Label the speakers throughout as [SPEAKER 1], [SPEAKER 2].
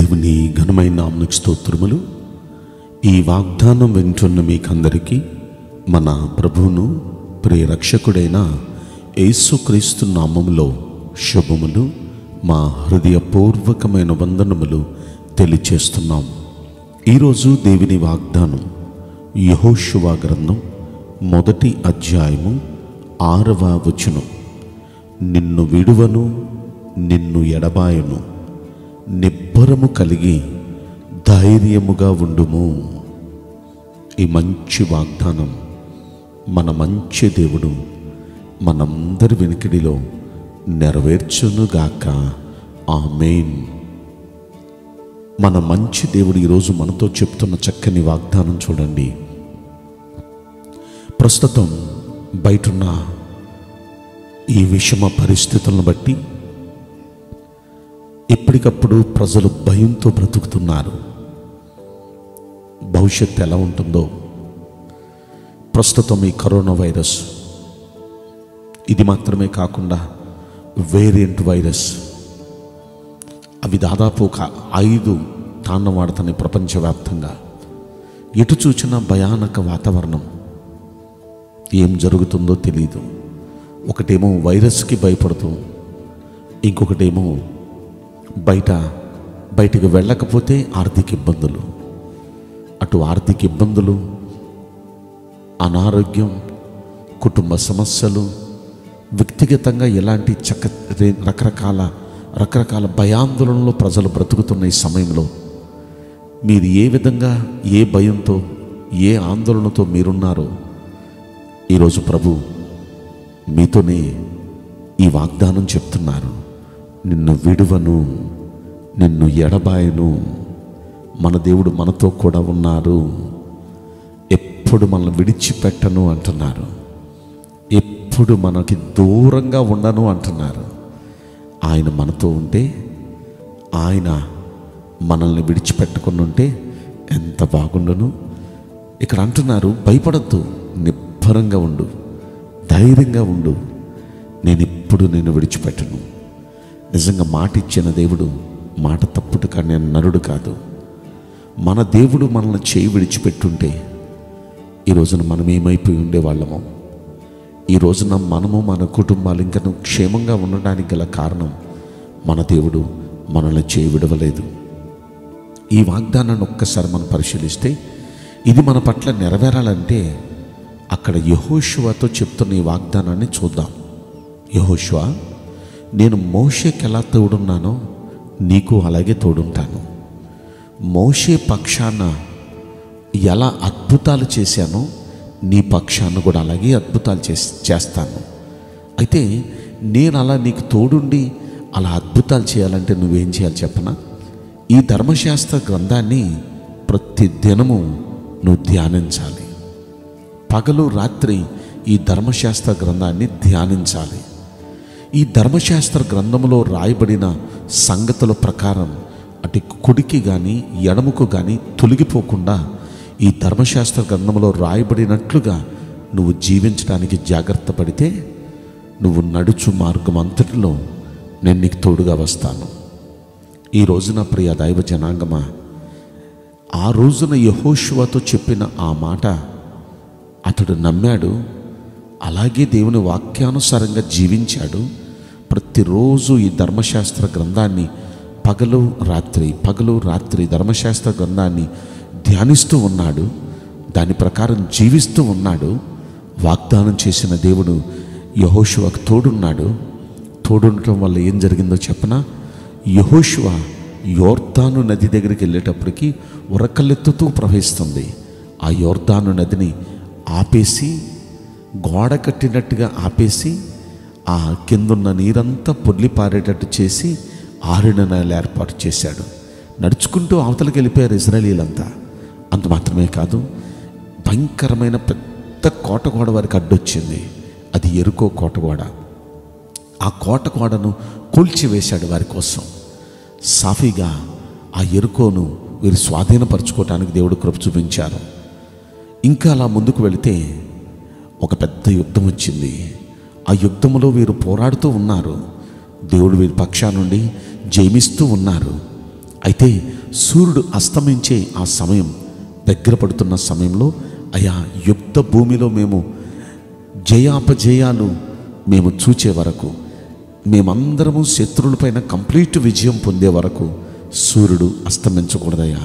[SPEAKER 1] దేవుని ఘనమైన నామమునకు స్తోత్రములు. ఈ వాగ్దానం వింటున్న మీకందరికీ మన ప్రభువును ప్రియ రక్షకుడైన యేసుక్రీస్తు నామములో శుభములు, మా హృదయపూర్వకమైన వందనములు తెలియచేస్తున్నాం. ఈరోజు దేవుని వాగ్దానం యెహోషువ గ్రంథం 1వ అధ్యాయము 6వ వచనం. నిన్ను విడువను, నిన్ను ఎడబాయను, నిబ్బరము కలిగి ధైర్యముగా ఉండుము. ఈ మంచి వాగ్దానం మన మంచి దేవుడు మనందరి వెనుకడిలో నెరవేర్చునుగాక. ఆమేన్. మన మంచి దేవుడు ఈరోజు మనతో చెప్తున్న చక్కని వాగ్దానం చూడండి. ప్రస్తుతం బయటున్న ఈ విషమ పరిస్థితులను బట్టి ఎప్పటికప్పుడు ప్రజలు భయంతో బ్రతుకుతున్నారు. భవిష్యత్తు ఎలా ఉంటుందో, ప్రస్తుతం ఈ కరోనా వైరస్, ఇది మాత్రమే కాకుండా వేరియంట్ వైరస్, అవి దాదాపు ఒక 5 తాండవాడుతున్నాయి ప్రపంచవ్యాప్తంగా. ఎటు చూచినా భయానక వాతావరణం. ఏం జరుగుతుందో తెలియదు. ఒకటేమో వైరస్కి భయపడుతూ, ఇంకొకటేమో బయటికి వెళ్ళకపోతే ఆర్థిక ఇబ్బందులు. అటు ఆర్థిక ఇబ్బందులు, అనారోగ్యం, కుటుంబ సమస్యలు, వ్యక్తిగతంగా ఎలాంటి రకరకాల భయాందోళనలో ప్రజలు బ్రతుకుతున్న ఈ సమయంలో మీరు ఏ విధంగా, ఏ భయంతో, ఏ ఆందోళనతో మీరున్నారో ఈరోజు ప్రభు మీతోనే ఈ వాగ్దానం చెప్తున్నారు. నిన్ను విడువను, నిన్ను ఎడబాయను. మన దేవుడు మనతో కూడా ఉన్నారు. ఎప్పుడు మనల్ని విడిచిపెట్టను అంటున్నారు. ఎప్పుడు మనకి దూరంగా ఉండను అంటున్నారు. ఆయన మనతో ఉంటే, ఆయన మనల్ని విడిచిపెట్టకుండా ఉంటే ఎంత బాగుండును. ఇక్కడ అంటున్నారు, భయపడద్దు, నిబ్బరంగా ఉండు, ధైర్యంగా ఉండు, నేను విడిచిపెట్టను. నిజంగా మాట ఇచ్చిన దేవుడు మాట తప్పుడు కానీ నరుడు కాదు. మన దేవుడు మనల్ని చేయి విడిచిపెట్టుంటే ఈ రోజున మనం ఏమైపోయి ఉండేవాళ్ళమో. ఈ రోజున మనము, మన కుటుంబాలు ఇంకా క్షేమంగా ఉండడానికి గల కారణం మన దేవుడు మనల్ని చేయి విడవలేదు. ఈ వాగ్దానాన్ని ఒక్కసారి మనం పరిశీలిస్తే, ఇది మన పట్ల నెరవేరాలంటే అక్కడ యెహోషువతో చెప్తున్న ఈ వాగ్దానాన్ని చూద్దాం. యెహోషువ, నేను మోషేకి ఎలా తోడున్నానో నీకు అలాగే తోడుంటాను. మోషే పక్షాన ఎలా అద్భుతాలు చేశానో నీ పక్షాన కూడా అలాగే అద్భుతాలు చేస్తాను. అయితే నేను అలా నీకు తోడుండి అలా అద్భుతాలు చేయాలంటే నువ్వేం చేయాలి చెప్పనా? ఈ ధర్మశాస్త్ర గ్రంథాన్ని ప్రతి దినము నువ్వు ధ్యానించాలి. పగలు రాత్రి ఈ ధర్మశాస్త్ర గ్రంథాన్ని ధ్యానించాలి. ఈ ధర్మశాస్త్ర గ్రంథంలో రాయబడిన సంగతుల ప్రకారం అటు కుడికి కానీ ఎడముకు కానీ తొలగిపోకుండా ఈ ధర్మశాస్త్ర గ్రంథంలో రాయబడినట్లుగా నువ్వు జీవించడానికి జాగ్రత్త పడితే నువ్వు నడుచు మార్గం అంతటిలో నేను నీకు తోడుగా వస్తాను. ఈ రోజున ప్రియ దైవ జనాంగమా, ఆ రోజున యెహోషువతో చెప్పిన ఆ మాట అతడు నమ్మాడు. అలాగే దేవుని వాక్యానుసారంగా జీవించాడు. ప్రతిరోజు ఈ ధర్మశాస్త్ర గ్రంథాన్ని పగలు రాత్రి ధర్మశాస్త్ర గ్రంథాన్ని ధ్యానిస్తూ ఉన్నాడు. దాని ప్రకారం జీవిస్తూ ఉన్నాడు. వాగ్దానం చేసిన దేవుడు యెహోషువకు తోడున్నాడు. తోడుండటం వల్ల ఏం జరిగిందో చెప్పనా? యెహోషువ యోర్దాను నది దగ్గరికి వెళ్ళేటప్పటికి ఉరకలెత్తుతూ ప్రవహిస్తుంది. ఆ యోర్దాను నదిని ఆపేసి, గోడ కట్టినట్టుగా ఆపేసి, ఆ కిందున్న నీరంతా పొర్లి పారేటట్టు చేసి ఆరిన నెల ఏర్పాటు చేశాడు. నడుచుకుంటూ అవతలకి వెళ్ళిపోయారు ఇశ్రాయేలీలంతా. అంత మాత్రమే కాదు, భయంకరమైన పెద్ద కోటగోడ వారికి అడ్డొచ్చింది. అది యెరికో కోటగోడ. ఆ కోటగోడను కూల్చివేశాడు వారి కోసం. సాఫీగా ఆ యెరికోను వీరు స్వాధీనపరచుకోవటానికి దేవుడు కృప చూపించారు. ఇంకా అలా ముందుకు వెళితే ఒక పెద్ద యుద్ధం వచ్చింది. ఆ యుద్ధంలో వీరు పోరాడుతూ ఉన్నారు. దేవుడు వీరి పక్షా నుండి జయమిస్తూ ఉన్నారు. అయితే సూర్యుడు అస్తమించే ఆ సమయం దగ్గర పడుతున్న సమయంలో అయా యుద్ధ భూమిలో మేము జయాపజయాలు మేము చూచే వరకు, మేమందరము శత్రువులపైన కంప్లీట్ విజయం పొందే వరకు సూర్యుడు అస్తమించకూడదయ్యా,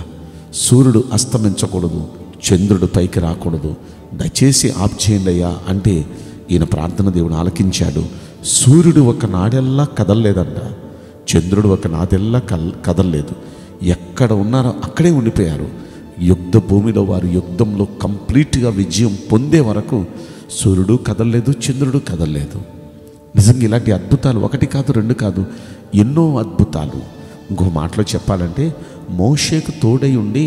[SPEAKER 1] సూర్యుడు అస్తమించకూడదు, చంద్రుడు పైకి రాకూడదు, దయచేసి ఆప్ చేయండి అయ్యా అంటే ఈయన ప్రార్థన దేవుడు ఆలకించాడు. సూర్యుడు ఒక నాడెల్లా కదలలేదంట, చంద్రుడు ఒక నాదెల్లా కదలలేదు. ఎక్కడ ఉన్నారో అక్కడే ఉండిపోయారు. యుద్ధ భూమిలో వారు యుద్ధంలో కంప్లీట్గా విజయం పొందే వరకు సూర్యుడు కదలలేదు, చంద్రుడు కదలలేదు. నిజంగా ఇలాంటి అద్భుతాలు ఒకటి కాదు, రెండు కాదు, ఎన్నో అద్భుతాలు. ఇంకో మాటలో చెప్పాలంటే మోషేకు తోడై ఉండి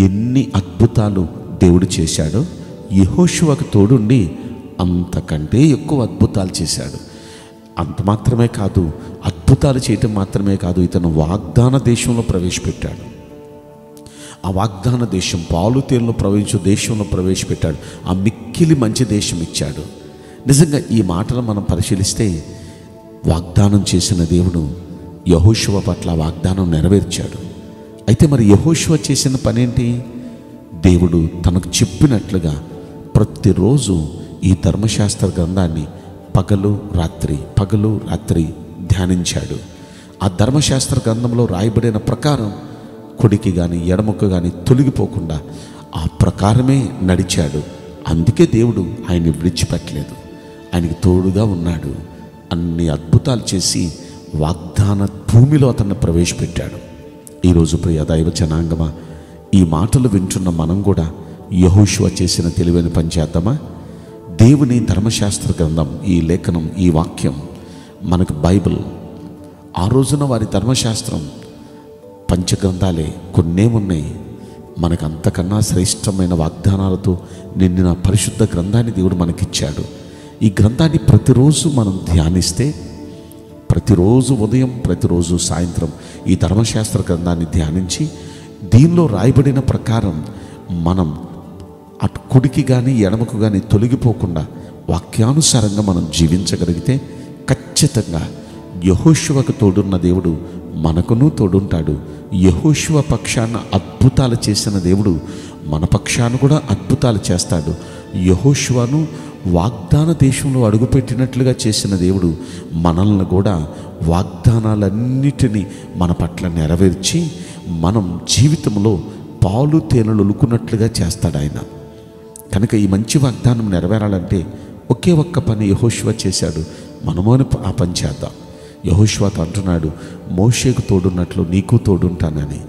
[SPEAKER 1] ఎన్ని అద్భుతాలు దేవుడు చేశాడో, యెహోషువకు తోడుండి అంతకంటే ఎక్కువ అద్భుతాలు చేశాడు. అంత మాత్రమే కాదు, అద్భుతాలు చేయటం మాత్రమే కాదు, ఇతను వాగ్దాన దేశంలో ప్రవేశపెట్టాడు. ఆ వాగ్దాన దేశం పాలు తేనెలు ప్రవహించే దేశంలో ప్రవేశపెట్టాడు. ఆ మిక్కిలి మంచి దేశం ఇచ్చాడు. నిజంగా ఈ మాటలు మనం పరిశీలిస్తే వాగ్దానం చేసిన దేవుడు యెహోషువ పట్ల వాగ్దానం నెరవేర్చాడు. అయితే మరి యెహోషువ చేసిన పనేంటి? దేవుడు తనకు చెప్పినట్లుగా ప్రతిరోజు ఈ ధర్మశాస్త్ర గ్రంథాన్ని పగలు రాత్రి ధ్యానించాడు. ఆ ధర్మశాస్త్ర గ్రంథంలో రాయబడిన ప్రకారం కుడికి కానీ ఎడమకు కానీ తొలగిపోకుండా ఆ ప్రకారమే నడిచాడు. అందుకే దేవుడు ఆయన్ని విడిచిపెట్టలేదు, ఆయనకి తోడుగా ఉన్నాడు. అన్ని అద్భుతాలు చేసి వాగ్దాన భూమిలో అతన్ని ప్రవేశపెట్టాడు. ఈరోజు ప్రియ దైవ జనాంగమా, ఈ మాటలు వింటున్న మనం కూడా యెహోషువ చేసిన తెలివైన పని చేద్దామా? దేవుని ధర్మశాస్త్ర గ్రంథం, ఈ లేఖనం, ఈ వాక్యం మనకు బైబిల్. ఆ రోజున వారి ధర్మశాస్త్రం పంచగ్రంథాలే కొన్నే ఉన్నాయి. మనకు అంతకన్నా శ్రేష్టమైన వాగ్దానాలతో నిండిన పరిశుద్ధ గ్రంథాన్ని దేవుడు మనకిచ్చాడు. ఈ గ్రంథాన్ని ప్రతిరోజు మనం ధ్యానిస్తే, ప్రతిరోజు ఉదయం ప్రతిరోజు సాయంత్రం ఈ ధర్మశాస్త్ర గ్రంథాన్ని ధ్యానించి దీనిలో రాయబడిన ప్రకారం మనం అటు కుడికి కానీ ఎడమకు కానీ తొలగిపోకుండా వాక్యానుసారంగా మనం జీవించగలిగితే ఖచ్చితంగా యెహోషువకు తోడున్న దేవుడు మనకును తోడుంటాడు. యెహోషువ పక్షాన అద్భుతాలు చేసిన దేవుడు మన పక్షాన కూడా అద్భుతాలు చేస్తాడు. యెహోషువను వాగ్దాన దేశంలో అడుగుపెట్టినట్లుగా చేసిన దేవుడు మనల్ని కూడా వాగ్దానాలన్నిటినీ మన పట్ల నెరవేర్చి మనం జీవితంలో పాలు తేనెలు ఒలుకున్నట్లుగా చేస్తాడు ఆయన. కనుక ఈ మంచి వాగ్దానం నెరవేరాలంటే ఒకే ఒక్క పని యెహోషువ చేశాడు, మనము ఆ పని చేద్దాం. యెహోషువతో అంటున్నాడు, మోషేకు తోడున్నట్లు నీకు తోడుంటానని.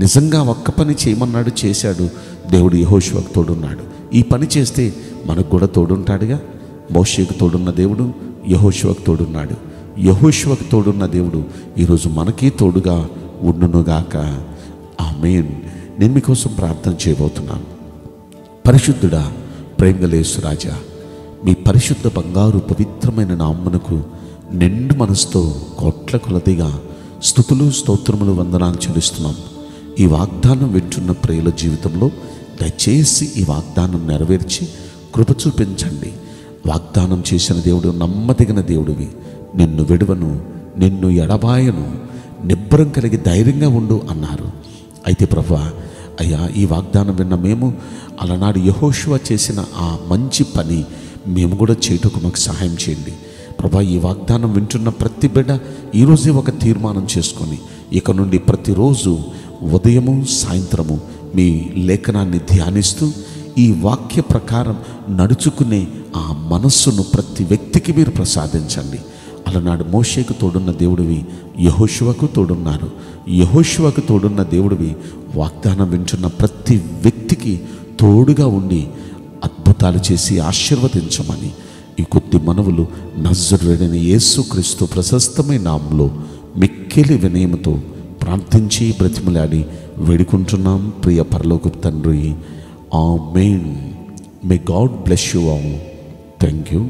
[SPEAKER 1] నిజంగా ఒక్క పని చేయమన్నాడు, చేశాడు. దేవుడు యెహోషువకు తోడున్నాడు. ఈ పని చేస్తే మనకు కూడా తోడుంటాడుగా. మోషేకు తోడున్న దేవుడు యెహోషువకు తోడున్నాడు. యెహోషువకు తోడున్న దేవుడు ఈరోజు మనకి తోడుగా ఉండునుగాక. ఆమేన్. నేను మీకోసం ప్రార్థన చేయబోతున్నాను. పరిశుద్ధుడా, ప్రేమగల యేసు రాజా, మీ పరిశుద్ధ బంగారు పవిత్రమైన నామమునకు నిండు మనసుతో కోట్ల కొలదిగా స్తుతులు స్తోత్రములు వందనాలు చెల్లిస్తున్నాం. ఈ వాగ్దానం వింటున్న ప్రియుల జీవితంలో దయచేసి ఈ వాగ్దానం నెరవేర్చి కృప చూపించండి. వాగ్దానం చేసిన దేవుడు నమ్మదగిన దేవుడివి. నిన్ను విడువను, నిన్ను ఎడబాయను, నిబ్బరం కలిగి ధైర్యంగా ఉండు అన్నారు. అయితే ప్రభువా, అయ్యా, ఈ వాగ్దానం విన్న మేము అలనాడు యెహోషువ చేసిన ఆ మంచి పని మేము కూడా చేయటకు మాకు సహాయం చేయండి ప్రభా. ఈ వాగ్దానం వింటున్న ప్రతి బిడ్డ ఈరోజే ఒక తీర్మానం చేసుకొని ఇక నుండి ప్రతిరోజు ఉదయము సాయంత్రము మీ లేఖనాన్ని ధ్యానిస్తూ ఈ వాక్య ప్రకారం నడుచుకునే ఆ మనస్సును ప్రతి వ్యక్తికి మీరు ప్రసాదించండి. అలనాడు మోషేకు తోడున్న దేవుడివి యెహోషువకు తోడున్నారు. యెహోషువకు తోడున్న దేవుడివి వాగ్దానం వింటున్న ప్రతి వ్యక్తికి తోడుగా ఉండి అద్భుతాలు చేసి ఆశీర్వదించమని ఈ కొద్ది మనవులు నజరేయుడైన యేసుక్రీస్తు ప్రశస్తమైన నామములో మిక్కిలి వినయముతో ప్రార్థించి బ్రతిమలాడి వేడుకుంటున్నాం ప్రియ పరలోకపు తండ్రి. ఆమేన్. May God bless you all. Thank you.